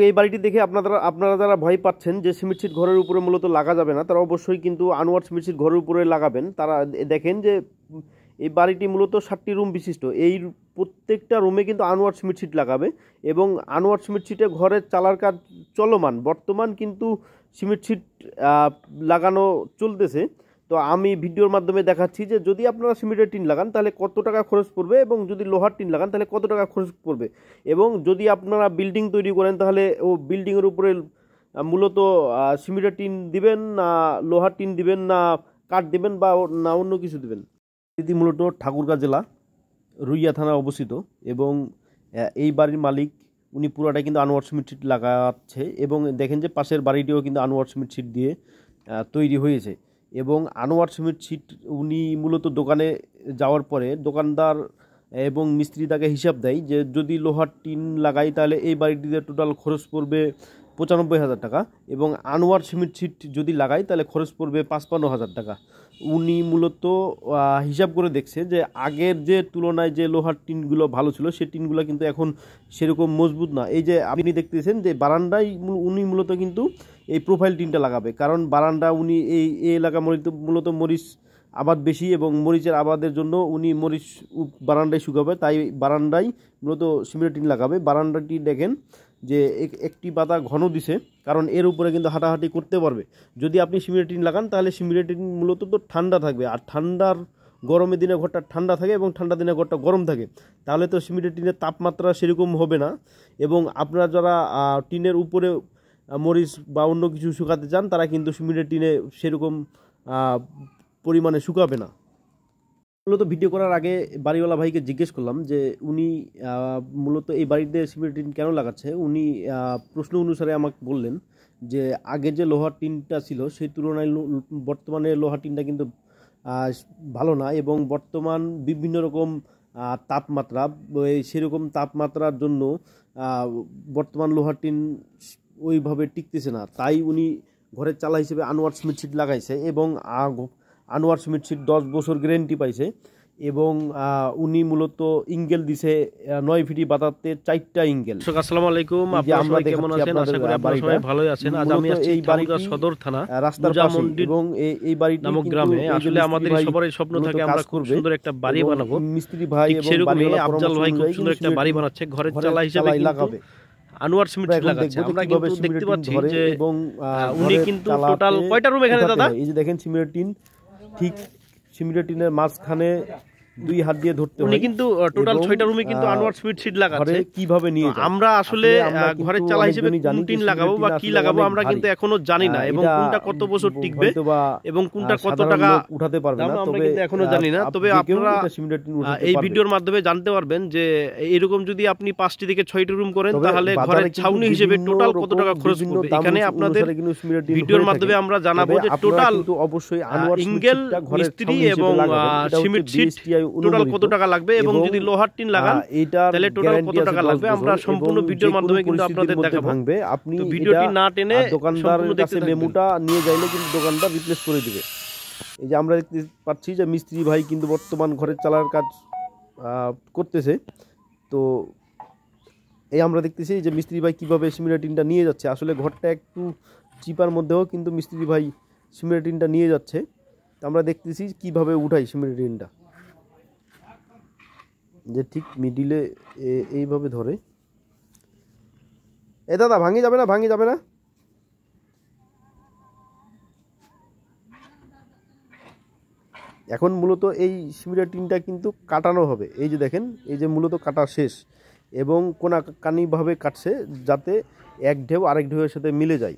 এই বাড়িটি দেখে আপনারা যারা ভয় পাচ্ছেন যে সিমেন্ট সিট ঘরের উপরে মূলত লাগা যাবে না, তারা অবশ্যই কিন্তু আনোয়ার সিমেন্ট সিট ঘরের উপরে লাগাবেন। তারা দেখেন যে এই বাড়িটি মূলত 7টি রুম বিশিষ্ট। এই প্রত্যেকটা রুমে কিন্তু আনোয়ার সিমেন্ট সিট লাগাবে এবং আনোয়ার সিমেন্ট সিটে ঘরের চালার কাজ চলমান, বর্তমান কিন্তু সিমেন্ট সিট লাগানো চলতেছে। তো আমি ভিডিওর মাধ্যমে দেখাচ্ছি যে যদি আপনারা সিমেন্টের টিন লাগান তাহলে কত টাকা খরচ পড়বে এবং যদি লোহার টিন লাগান তাহলে কত টাকা খরচ পড়বে, এবং যদি আপনারা বিল্ডিং তৈরি করেন তাহলে ও বিল্ডিংয়ের উপরে মূলত সিমেন্টের টিন দিবেন না লোহার টিন দিবেন না কাঠ দিবেন বা না অন্য কিছু দিবেন। এটি মূলত ঠাকুরগাঁ জেলা রুইয়া থানায় অবস্থিত এবং এই বাড়ির মালিক উনি পুরাটাই কিন্তু আনোয়ার সিমেন্ট সিট লাগাচ্ছে এবং দেখেন যে পাশের বাড়িটিও কিন্তু আনোয়ার সিমেন্ট সিট দিয়ে তৈরি হয়েছে। এবং আনোয়ার সিমেন্ট সিট উনি মূলত দোকানে যাওয়ার পরে দোকানদার এবং মিস্ত্রি তাকে হিসাব দেয় যে যদি লোহার টিন লাগাই তাহলে এই বাড়িটিতে টোটাল খরচ পড়বে 95,000 টাকা এবং আনোয়ার সিমেন্ট সিট যদি লাগাই তাহলে খরচ পড়বে 55,000 টাকা। উনি মূলত হিসাব করে দেখছে যে আগের যে তুলনায় যে লোহার টিনগুলো ভালো ছিল সেই টিনগুলো কিন্তু এখন সেরকম মজবুত না। এই যে আপনি দেখতেছেন যে বারান্দায় উনি মূলত কিন্তু এই প্রোফাইল টিনটা লাগাবে, কারণ বারান্দা উনি এই এলাকা মূলত মরিচ আবাদ বেশি এবং মরিচের আবাদের জন্য উনি মরিচ বারান্দায় শুকাবে, তাই বারান্দায় মূলত সিমেন্ট টিন লাগাবে। বারান্দাটি দেখেন যে একটি পাতা ঘন দিছে, কারণ এর উপরে কিন্তু হাঁটাহাঁটি করতে পারবে। যদি আপনি সিমেন্ট টিন লাগান তাহলে সিমেন্ট টিন মূলত তো ঠান্ডা থাকবে, আর ঠান্ডার গরমের দিনে ঘরটা ঠান্ডা থাকে এবং ঠান্ডা দিনে ঘরটা গরম থাকে, তাহলে তো সিমেন্ট টিনের তাপমাত্রা সেরকম হবে না। এবং আপনারা যারা টিনের উপরে মরিচ বা অন্য কিছু শুকাতে চান তারা কিন্তু সিমেন্টের টিনে সেরকম পরিমাণে শুকাবে না। মূলত ভিডিও করার আগে বাড়িওয়ালা ভাইকে জিজ্ঞেস করলাম যে উনি মূলত এই বাড়িতে সিমেন্ট টিন কেন লাগাচ্ছে। উনি প্রশ্ন অনুসারে আমাকে বললেন যে আগে যে লোহার টিনটা ছিল সেই তুলনায় বর্তমানে লোহার টিনটা কিন্তু ভালো না এবং বর্তমান বিভিন্ন রকম তাপমাত্রা, সেরকম তাপমাত্রার জন্য বর্তমান লোহার টিন ওইভাবে টিকতেছে না, তাই উনি ঘরের চালা হিসেবে আনোয়ার সিমেন্ট সিট লাগাইছে এবং আনোয়ার সিমেন্ট সিট 10 বছর গ্যারেন্টি পাইছে এবং উনি মূলত ইঙ্গেল দিছে 9 ফিটি বাতাতে 4টা ইঙ্গেল। আসসালামু আলাইকুম, আপনারা কেমন আছেন? আশা করি আপনারা সবাই ভালোই আছেন। আজ আমি আসছি এই ঠাকুরগাঁ সদর থানা রাস্তার পাশে এবং এই বাড়িটি নামক গ্রামে। আসলে আমাদের সবারই স্বপ্ন থাকে আমরা খুব সুন্দর একটা বাড়ি বানাবো। মিস্ত্রি ভাই এবং সেরকমই আফজাল ভাই খুব সুন্দর একটা বাড়ি বানাচ্ছে, ঘরের চালা হিসেবে লাগাবে আনোয়ার সিমেন্ট সিট লাগাচ্ছে। আমরা কিন্তু দেখতে পাচ্ছি যে এবং উনি কিন্তু টোটাল কয়টা রুম এখানে দাদা? এই যে দেখেন সিমেন্ট টিন, ঠিক সিমেন্ট টিনের মাঝখানে 2 হাত দিয়ে ধরতে হয়। উনি কিন্তু টোটাল 6টা রুমে কিন্তু আনোয়ার সিমেন্ট সিট লাগাচ্ছে। কিভাবে নিয়ে আমরা আসলে ঘরের চালা হিসেবে কোন টিন লাগাবো বা কি লাগাবো আমরা কিন্তু এখনো জানি না, এবং কোনটা কত বছর টিকবে এবং কোনটা কত টাকা উঠাতে পারবে না আমরা কিন্তু এখনো জানি না। তবে আপনারা এই ভিডিওর মাধ্যমে জানতে পারবেন যে এরকম যদি আপনি 5টি থেকে 6টি রুম করেন তাহলে ঘরের ছাউনি হিসেবে টোটাল কত টাকা খরচ পড়বে। এখানে আপনাদের ভিডিওর মাধ্যমে আমরা জানাবো যে টোটাল অবশ্যই আনোয়ার ইঙ্গেল মিস্ত্রি এবং সিমেন্ট সিট টোটাল কত টাকা লাগবে এবং যদি লোহার টিন লাগান তাহলে টোটাল কত টাকা লাগবে আমরা সম্পূর্ণ ভিডিওর মাধ্যমে কিন্তু আপনাদের দেখাবো। আপনি ভিডিওটি না টেনে দোকানদারের কাছে মেমোটা নিয়ে যাইলে কিন্তু দোকানদার রিপ্লেস করে দিবে। এই যে আমরা দেখতে পাচ্ছি যে মিস্ত্রি ভাই কিন্তু বর্তমান ঘরের চালার কাজ করতেছে। তো এই আমরা দেখতেছি যে মিস্ত্রি ভাই কিভাবে সিমেন্ট টিনটা নিয়ে যাচ্ছে। আসলে ঘরটা একটু চিপার মধ্যেও কিন্তু মিস্ত্রি ভাই সিমেন্ট টিনটা নিয়ে যাচ্ছে। আমরা দেখতেছি কিভাবে উঠাই সিমেন্ট টিনটা, যে ঠিক মিডিলে এইভাবে ধরে। এ দাদা ভাঙি যাবে না, ভাঙি যাবে না। এখন মূলত এই সিমেন্ট টিনটা কিন্তু কাটানো হবে। এই যে দেখেন, এই যে মূলত কাটা শেষ এবং কোনাকানিভাবে কাটছে যাতে এক ঢেউ আরেক ঢেউয়ের সাথে মিলে যায়।